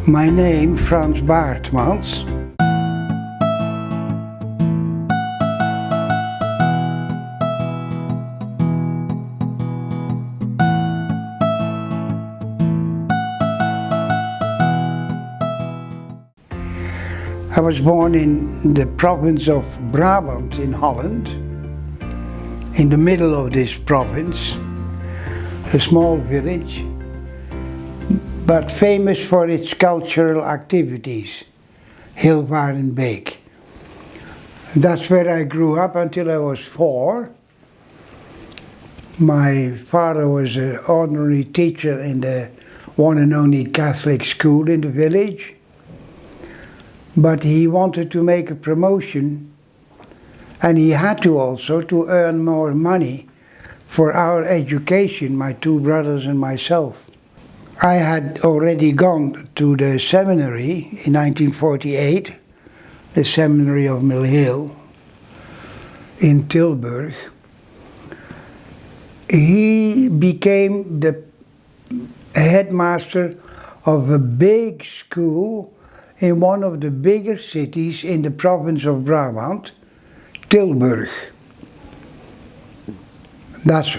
My name, Frans Baartmans. I was born in the province of Brabant in Holland, in the middle of this province, a small village, but famous for its cultural activities, Hilvarenbeek. That's where I grew up until I was 4. My father was an ordinary teacher in the one and only Catholic school in the village. But he wanted to make a promotion, and he had to also to earn more money for our education, my 2 brothers and myself. I had already gone to the seminary in 1948, the seminary of Mill Hill in Tilburg. He became the headmaster of a big school in one of the bigger cities in the province of Brabant, Tilburg. That's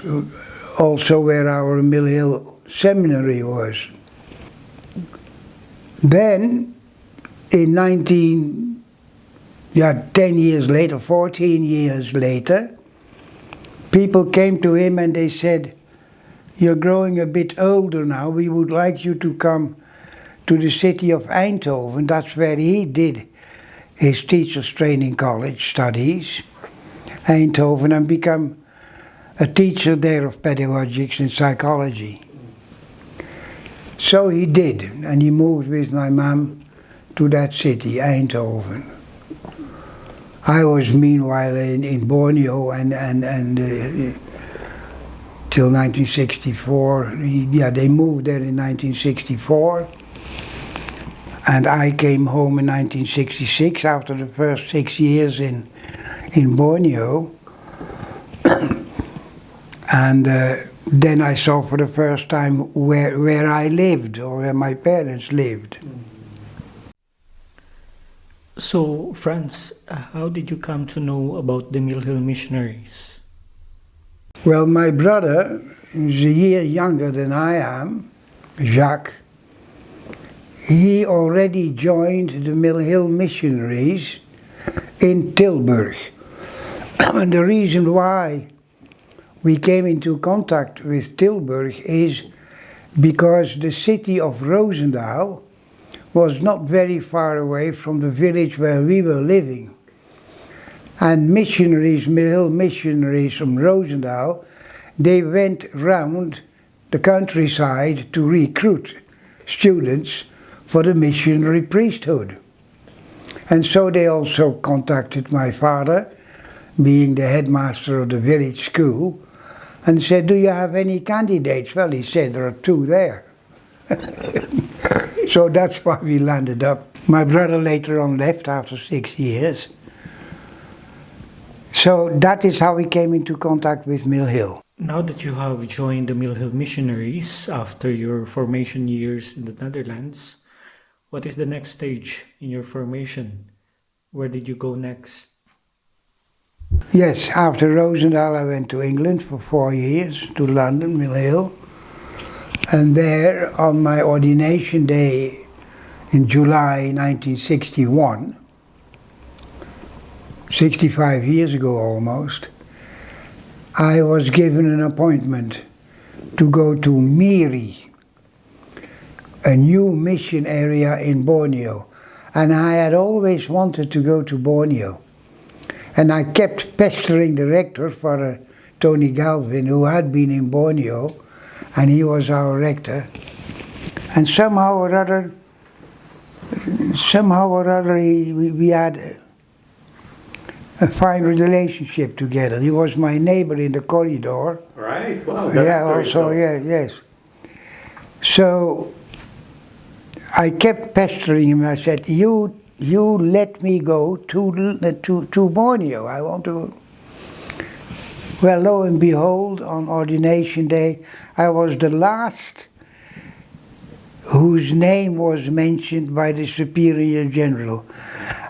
also where our Mill Hill Seminary was. Then, in 10 years later, 14 years later, people came to him and they said, "You're growing a bit older now, we would like you to come to the city of Eindhoven." That's where he did his teacher's training college studies, Eindhoven, and become a teacher there of pedagogics and psychology. So he did, and he moved with my mom to that city, Eindhoven. I was meanwhile in Borneo and till 1964. They moved there in 1964. And I came home in 1966 after the first 6 years in Borneo. And then I saw for the first time where I lived, or where my parents lived. So, Frans, how did you come to know about the Mill Hill Missionaries? Well, my brother, who's a year younger than I am, Jacques, he already joined the Mill Hill Missionaries in Tilburg. And the reason why we came into contact with Tilburg is because the city of Roosendaal was not very far away from the village where we were living. And missionaries, Mill Hill missionaries from Roosendaal, they went round the countryside to recruit students for the missionary priesthood. And so they also contacted my father, being the headmaster of the village school, and said, "Do you have any candidates?" Well, he said, "There are 2 there." So that's why we landed up. My brother later on left after 6 years. So that is how we came into contact with Mill Hill. Now that you have joined the Mill Hill Missionaries after your formation years in the Netherlands, what is the next stage in your formation? Where did you go next? Yes, after Roosendaal I went to England for 4 years, to London, Mill Hill. And there, on my ordination day in July 1961, 65 years ago almost, I was given an appointment to go to Miri, a new mission area in Borneo. And I had always wanted to go to Borneo. And I kept pestering the rector, Father Tony Galvin, who had been in Borneo, and he was our rector. And somehow or other, we had a fine relationship together. He was my neighbor in the corridor. Right, wow. Yes. So I kept pestering him. I said, you let me go to Borneo. I want to. Well, lo and behold, on ordination day, I was the last whose name was mentioned by the Superior General.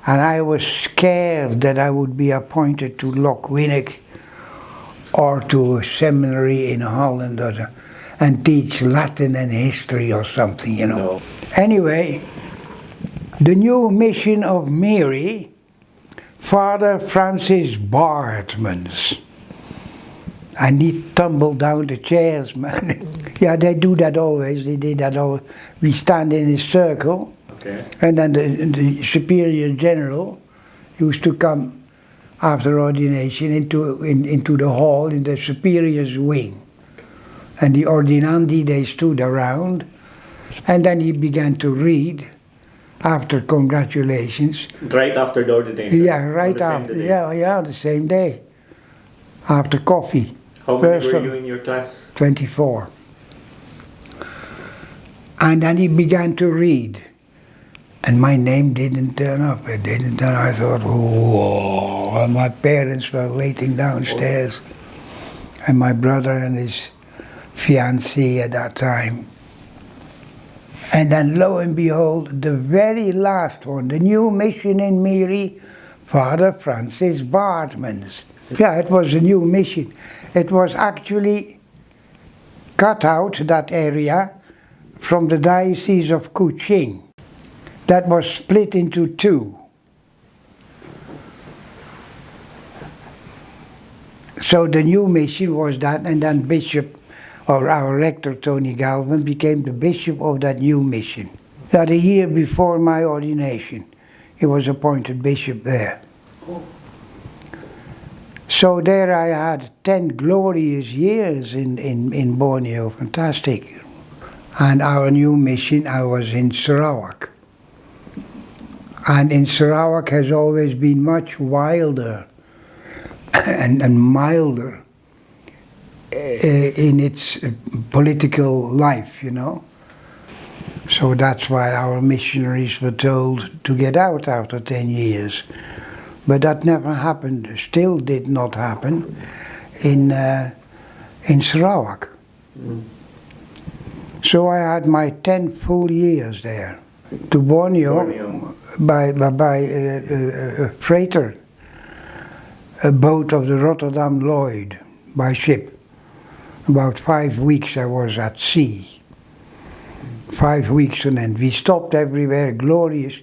And I was scared that I would be appointed to Lochwinnock or to a seminary in Holland and teach Latin and history or something, you know. No. Anyway, the new mission of Mary, Father Frans Baartmans. And he tumbled down the chairs, man. Yeah, they do that always. They did that all. We stand in a circle, Okay. and then the Superior General used to come after ordination into the hall in the Superior's wing. And the ordinandi, they stood around, and then he began to read after congratulations. Right after the ordination? Yeah, right after. Yeah, the same day. After coffee. How many were you in your class? 24. And then he began to read. And my name didn't turn up. It didn't turn up. I thought, whoa. And my parents were waiting downstairs. And my brother and his fiancée at that time. And then lo and behold, the very last one, the new mission in Mary, Father Frans Baartmans. Yeah, it was a new mission. It was actually cut out, that area, from the Diocese of Kuching. That was split into two. So the new mission was that, and then Bishop, or our rector, Tony Galvin, became the bishop of that new mission. That a year before my ordination, he was appointed bishop there. So there I had 10 glorious years in Borneo, fantastic. And our new mission, I was in Sarawak. And in Sarawak has always been much wilder and milder in its political life, you know. So that's why our missionaries were told to get out after 10 years. But that never happened, still did not happen in Sarawak. Mm. So I had my 10 full years there. To Borneo. by a freighter, a boat of the Rotterdam Lloyd, by ship. About 5 weeks I was at sea. 5 weeks on end. We stopped everywhere, glorious.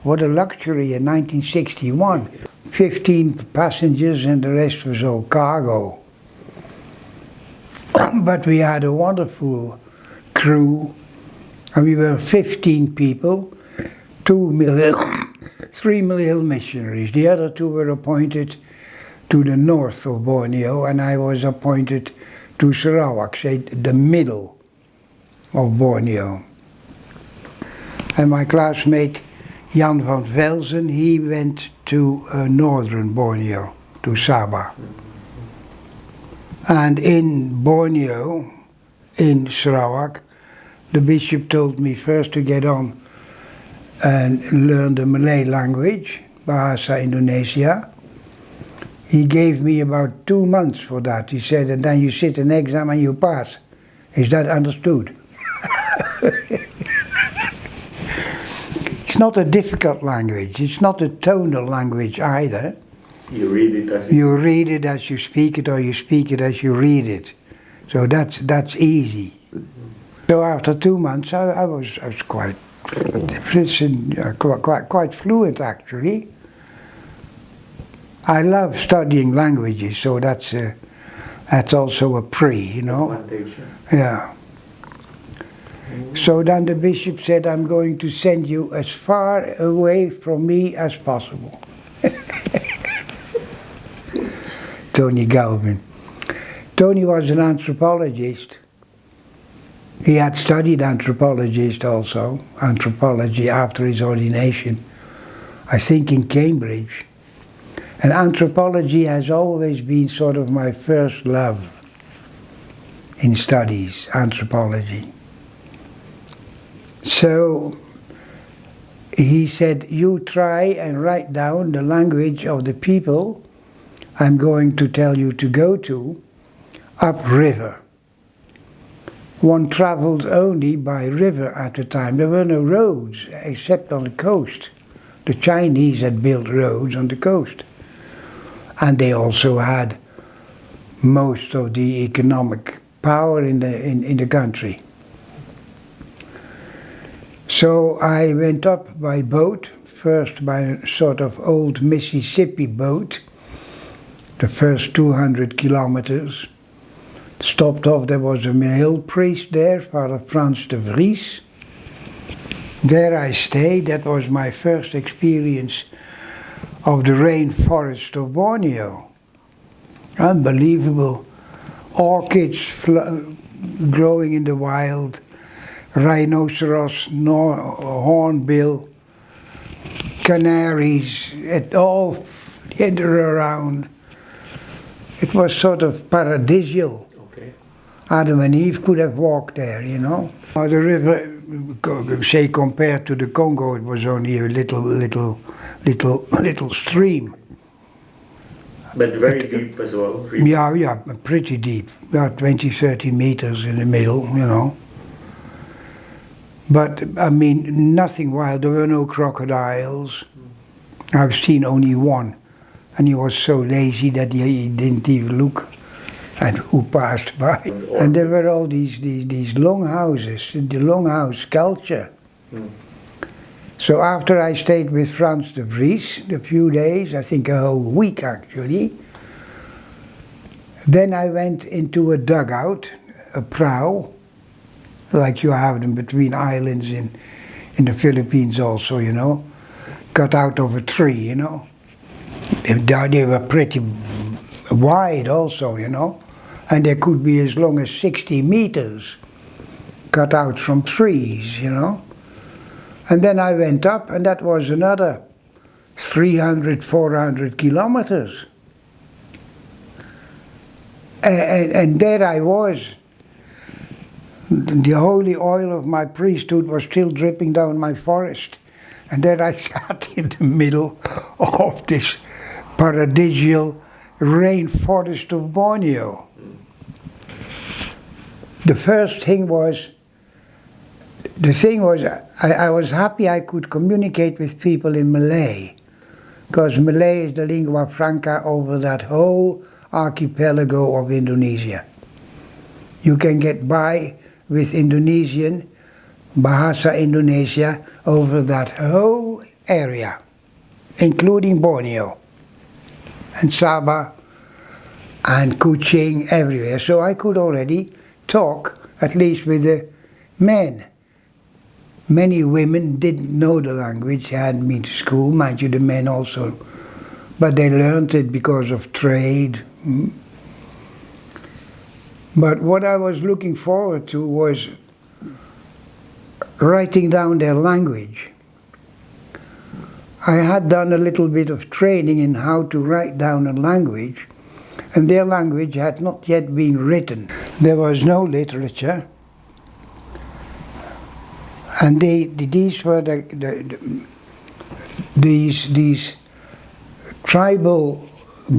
What a luxury in 1961. 15 passengers and the rest was all cargo. But we had a wonderful crew, and we were 15 people, 3 Mill Hill Missionaries. The other 2 were appointed to the north of Borneo, and I was appointed to Sarawak, say the middle of Borneo. And my classmate Jan van Velzen, he went to northern Borneo, to Sabah. And in Borneo, in Sarawak, the bishop told me first to get on and learn the Malay language, Bahasa Indonesia. He gave me about 2 months for that. He said, and then you sit an exam and you pass. Is that understood? It's not a difficult language. It's not a tonal language either. You read it as you read it as you speak it, or you speak it as you read it. So that's easy. So after 2 months, I was quite fluent actually. I love studying languages, so that's also a pre, you know. advantage. Yeah. So then the bishop said, I'm going to send you as far away from me as possible. Tony Galvin. Tony was an anthropologist. He had studied anthropology after his ordination, I think in Cambridge. And anthropology has always been sort of my first love in studies, anthropology. So he said, you try and write down the language of the people I'm going to tell you to go to upriver. one travelled only by river at the time. There were no roads except on the coast. The Chinese had built roads on the coast. And they also had most of the economic power in the country. So I went up by boat, first by a sort of old Mississippi boat, the first 200 kilometers. Stopped off, there was a Mill Hill priest there, Father Frans Baartmans. There I stayed. That was my first experience of the rainforest of Borneo. Unbelievable. Orchids growing in the wild, rhinoceros, hornbill, canaries, it all in around. It was sort of paradisial. Okay. Adam and Eve could have walked there, you know. The river, say compared to the Congo, it was only a little stream. But very deep as well. Really. Yeah, pretty deep, about 20, 30 meters in the middle, you know. But, I mean, nothing wild. There were no crocodiles. I've seen only one. And he was so lazy that he didn't even look at who passed by. And there were all these long houses, the longhouse culture. So after I stayed with Frans Baartmans a few days, I think a whole week actually, then I went into a dugout, a prau, like you have them between islands in the Philippines also, you know, cut out of a tree, you know. They were pretty wide also, you know, and they could be as long as 60 meters, cut out from trees, you know. And then I went up, and that was another 300, 400 kilometers. And there I was. The holy oil of my priesthood was still dripping down my forest. And there I sat in the middle of this paradisial rainforest of Borneo. The thing was, I was happy I could communicate with people in Malay, because Malay is the lingua franca over that whole archipelago of Indonesia. You can get by with Indonesian, Bahasa Indonesia, over that whole area, including Borneo and Sabah and Kuching, everywhere. So I could already talk, at least with the men. Many women didn't know the language, hadn't been to school, mind you, the men also. But they learned it because of trade. But what I was looking forward to was writing down their language. I had done a little bit of training in how to write down a language, and their language had not yet been written. There was no literature, and these were these tribal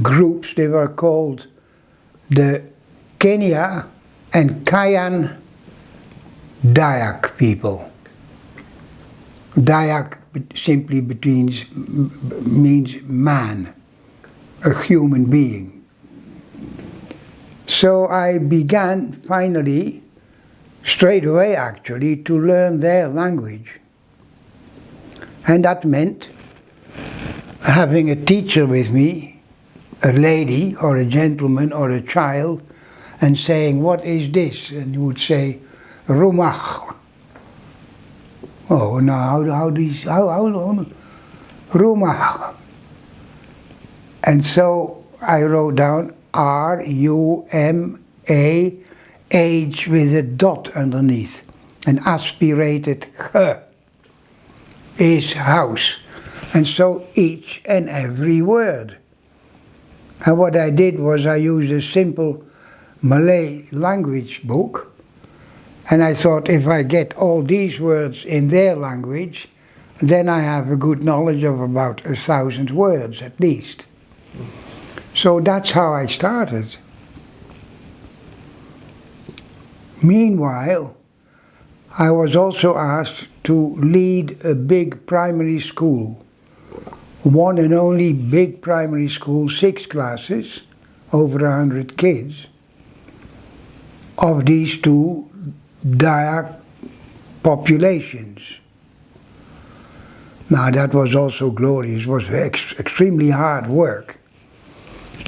groups. They were called the Kenya and Kayan Dayak people. Dayak simply means man, a human being. So I began finally, straight away actually, to learn their language. And that meant having a teacher with me, a lady or a gentleman or a child, and saying, "What is this?" And he would say, "Rumah." Oh, now how Rumah. And so I wrote down R-U-M-A-H with a dot underneath, and aspirated H is house. And so each and every word. And what I did was I used a simple Malay language book, and I thought if I get all these words in their language, then I have a good knowledge of about 1,000 words at least. So that's how I started. Meanwhile, I was also asked to lead a big primary school, one and only big primary school, 6 classes, over 100 kids, of these two Dayak populations. Now that was also glorious, it was extremely hard work.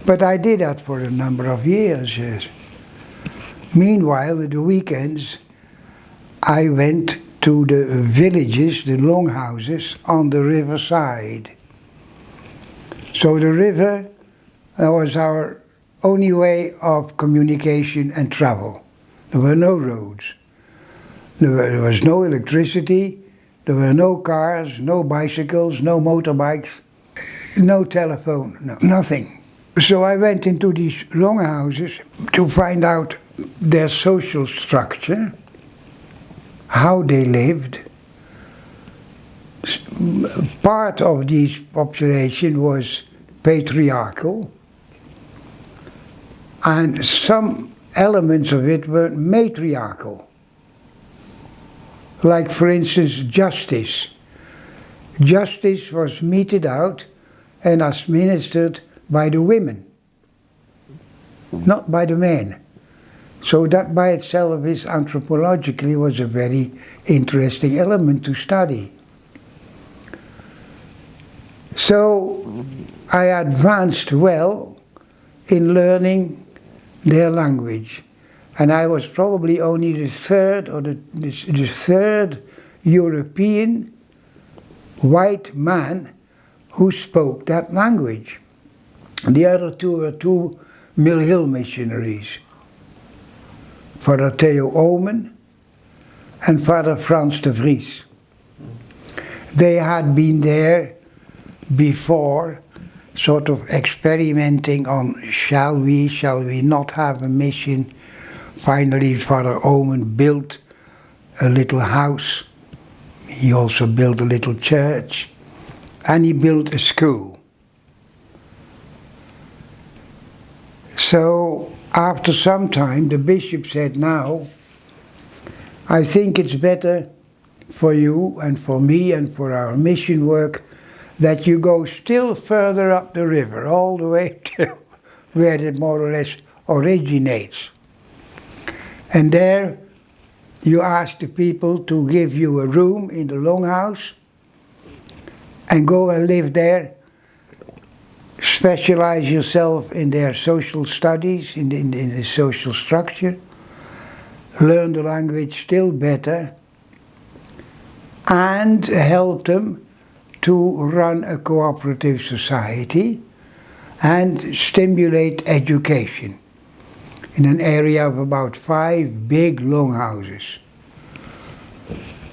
But I did that for a number of years, yes. Meanwhile, at the weekends, I went to the villages, the longhouses, on the riverside. So the river was our only way of communication and travel. There were no roads. There was no electricity, there were no cars, no bicycles, no motorbikes, no telephone, no, nothing. So I went into these longhouses to find out their social structure, how they lived. Part of this population was patriarchal, and some elements of it were matriarchal. Like, for instance, justice. Justice was meted out and administered by the women, not by the men. So that by itself is anthropologically was a very interesting element to study. So I advanced well in learning their language. And I was probably only the third European white man who spoke that language. The other two were two Mill Hill missionaries, Father Theo Omen and Father Frans de Vries. They had been there before, sort of experimenting on shall we not have a mission. Finally, Father Omen built a little house. He also built a little church, and he built a school. So after some time, the bishop said, now, I think it's better for you and for me and for our mission work that you go still further up the river, all the way to where it more or less originates. And there you ask the people to give you a room in the longhouse and go and live there. Specialize yourself in their social studies, in the social structure. Learn the language still better. And help them to run a cooperative society and stimulate education in an area of about 5 big longhouses.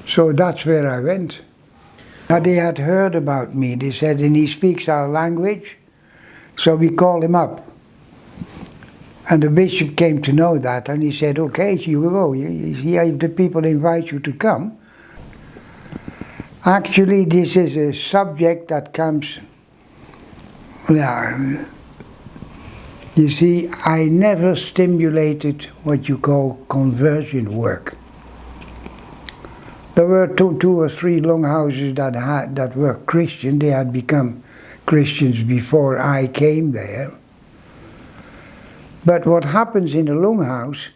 So that's where I went. Now they had heard about me. They said, and he speaks our language, so we called him up. And the bishop came to know that, and he said, okay, you go. If the people invite you to come. Actually, this is a subject that comes, you see, I never stimulated what you call conversion work. There were two or three longhouses that were Christian. They had become Christians before I came there. But what happens in a longhouse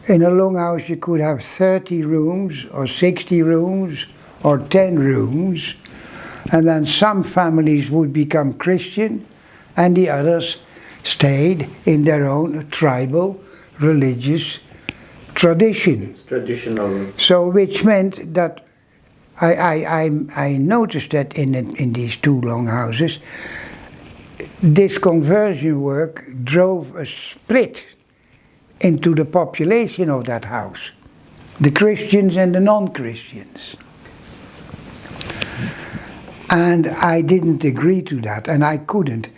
you could have 30 rooms or 60 rooms or 10 rooms, and then some families would become Christian and the others stayed in their own tribal religious tradition. It's traditional. So which meant that I noticed that in these two longhouses, this conversion work drove a split into the population of that house, the Christians and the non-Christians. And I didn't agree to that, and I couldn't.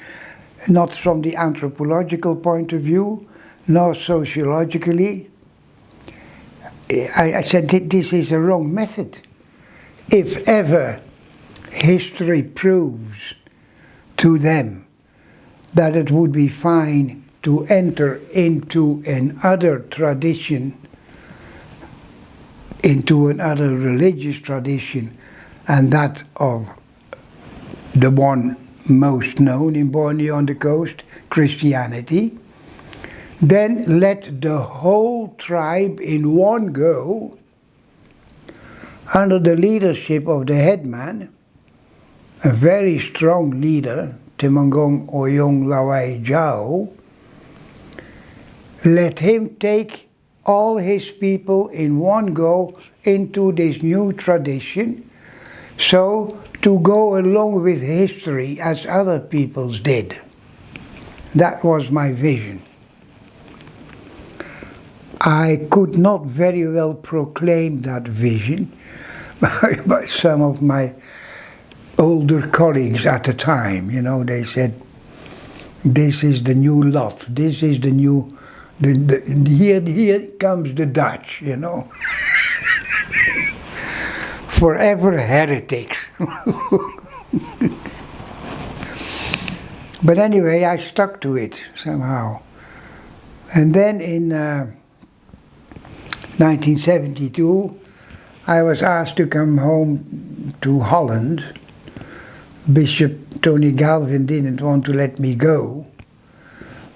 Not from the anthropological point of view, nor sociologically. I said, this is a wrong method. If ever history proves to them that it would be fine to enter into another tradition into another religious tradition, and that of the one most known in Borneo on the coast, Christianity, then let the whole tribe in one go, under the leadership of the headman, a very strong leader, Temangong Oyong Lawai Jao, let him take all his people in one go into this new tradition, so to go along with history as other peoples did. That was my vision. I could not very well proclaim that vision by some of my older colleagues at the time. You know, they said, this is the new lot, this is the new, here comes the Dutch, you know. Forever heretics. But anyway, I stuck to it somehow. And then in 1972, I was asked to come home to Holland. Bishop Tony Galvin didn't want to let me go,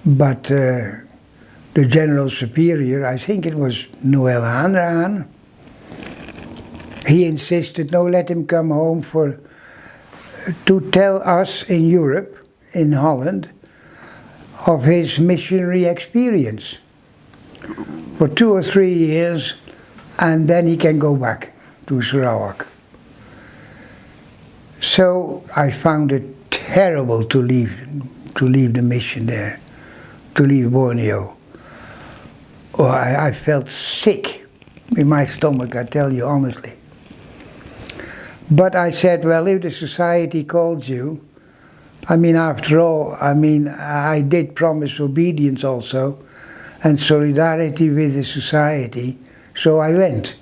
but the General Superior, I think it was Noel Hanraan, he insisted, no, let him come home to tell us in Europe, in Holland, of his missionary experience for 2 or 3 years, and then he can go back to Sarawak. So I found it terrible to leave the mission there, to leave Borneo. Oh, I felt sick in my stomach, I tell you honestly. But I said, well, if the society calls you, I mean, after all, I mean, I did promise obedience also, and solidarity with the society, so I went.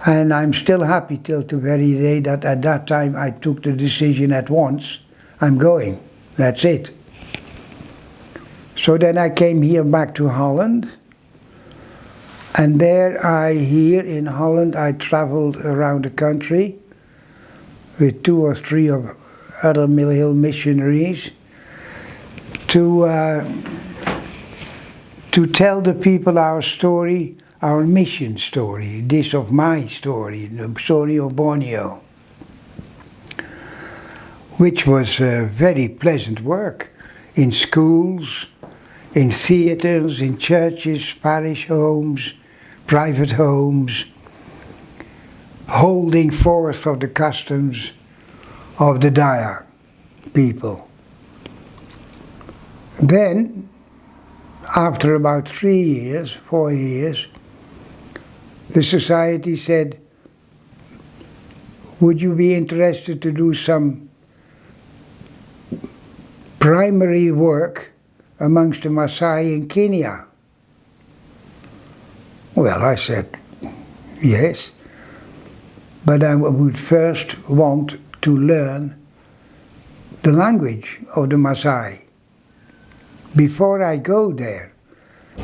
And I'm still happy till the very day that at that time I took the decision at once, I'm going, that's it. So then I came here back to Holland, and here in Holland I traveled around the country with 2 or 3 of other Mill Hill missionaries to tell the people our story, our mission story, this of my story, the story of Borneo, which was very pleasant work in schools, in theaters, in churches, parish homes, private homes, holding forth of the customs of the Dayak people. Then, after about 3 years, 4 years, the society said, would you be interested to do some primary work amongst the Maasai in Kenya? Well, I said, yes, but I would first want to learn the language of the Maasai before I go there,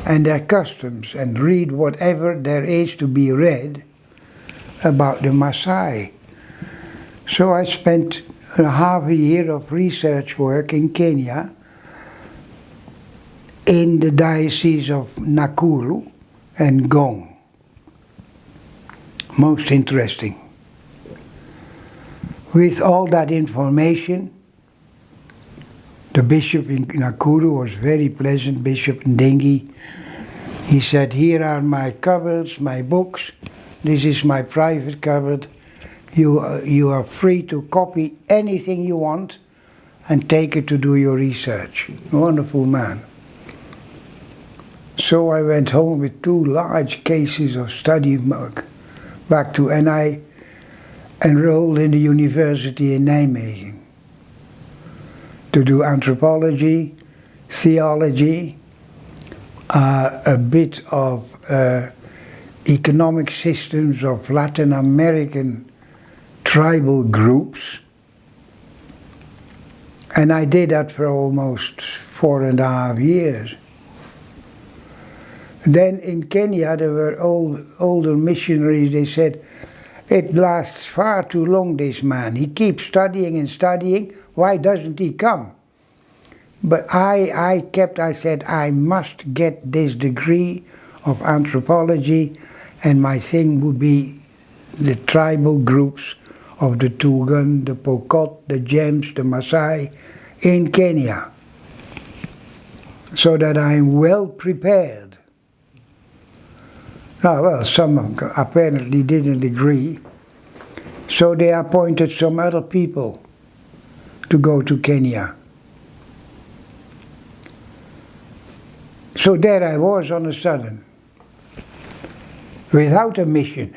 and their customs, and read whatever there is to be read about the Maasai. So I spent half a year of research work in Kenya, in the diocese of Nakuru and Gong. Most interesting. With all that information, the bishop in Nakuru was very pleasant, Bishop Ndingi. He said, here are my cupboards, my books, this is my private cupboard. You are free to copy anything you want and take it to do your research. Wonderful man. So I went home with 2 large cases of study work and I enrolled in the university in Nijmegen to do anthropology, theology, a bit of economic systems of Latin American tribal groups. And I did that for almost 4.5 years. Then in Kenya there were older missionaries. They said, it lasts far too long, this man. He keeps studying and studying. Why doesn't he come? But I said, I must get this degree of anthropology, and my thing would be the tribal groups of the Tugen, the Pokot, the Gems, the Maasai in Kenya, so that I'm well prepared. Now, well, some apparently didn't agree, so they appointed some other people to go to Kenya. So there I was on a sudden, without a mission.